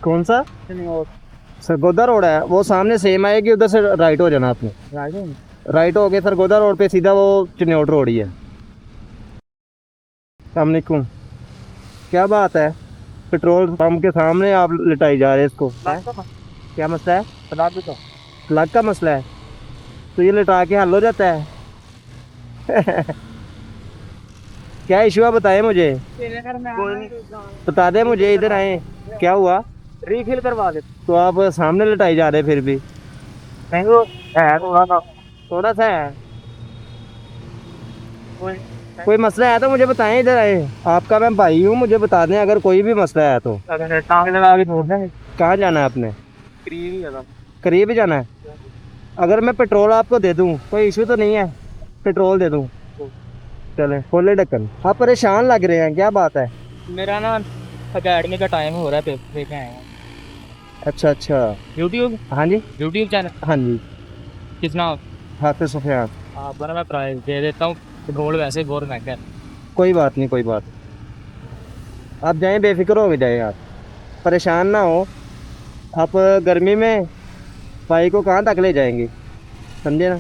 कौन सा? सरगोदा रोड है वो, सामने सेम आएगी, उधर से राइट हो जाना आपने। राइट हो गए सरगोदा रोड पे सीधा वो चिन्योट रोड ही है। अस्सलाम वालेकुम। क्या बात है, पेट्रोल पंप के सामने आप लिटाई जा रहे हैं इसको? क्या मसला है? प्लग का मसला है, तो ये लिटा के हल हो जाता है। क्या इशू है बताए मुझे, बता दे मुझे, इधर आए। क्या हुआ? रीफिल करवा दे। तो आप सामने लिटाई जा रहे हैं फिर भी। नहीं वो है थोड़ा सा। थोड़ा सा है। कोई कोई मसला है तो मुझे बताएं, इधर आए। आपका मैं भाई हूँ, मुझे बता दें अगर कोई भी मसला है तो। अगर टांग लगा के छोड़ देंगे। कहाँ जाना है आपने? करीब ही है ना। करीब ही जाना है। अगर मैं पेट्रोल आपको दे दूँ कोई इशू तो नहीं है? पेट्रोल दे दूँ? चले खोले ढक्कन। आप परेशान लग रहे हैं, क्या बात है? मेरा ना अकेडमी का टाइम हो रहा है, पेपर देके आए हैं। अच्छा अच्छा। यूट्यूब हाँ जी। यूट्यूब चैनल हाँ जी। किस नाम? हाफिज सुफियान। आपको ना मैं प्राइस दे देता हूँ। पेट्रोल वैसे ही बहुत महंगा है। कोई बात नहीं, कोई बात। आप जाएं, बेफिक्र हो के जाएं आप, परेशान ना हो। आप गर्मी में भाई को कहाँ तक ले जाएंगे, समझे ना?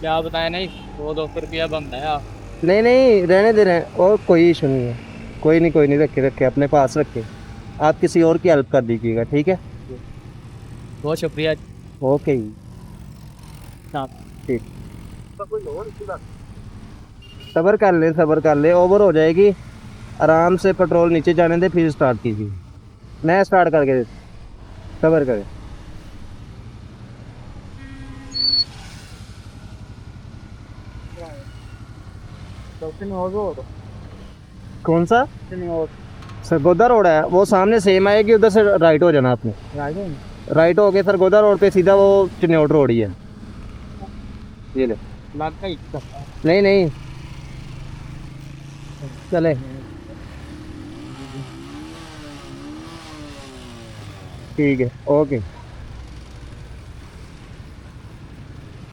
क्या बताएं, नहीं 200 रुपया बंद है आप। नहीं नहीं, रहने दे रहे हैं, और कोई इशू नहीं है। कोई नहीं कोई नहीं, रखे रखे अपने पास रखे। आप किसी और की हेल्प कर दीजिएगा, ठीक है? बहुत शुक्रिया। ओके। हाँ। ठीक। सबर कर ले, सबर कर ले, ओवर हो जाएगी। आराम से पेट्रोल नीचे जाने दे, फिर स्टार्ट कीजिए। मैं स्टार्ट करके देता, सबर करें। कौन सा? सरगोदा रोड है वो, सामने सेम आएगी, उधर से राइट हो जाना आपने। राइट हो गए सरगोदा रोड पे सीधा वो चिन्योट रोड ही है। ये ले। लगता ही नहीं नहीं, चले। ठीक है, ओके।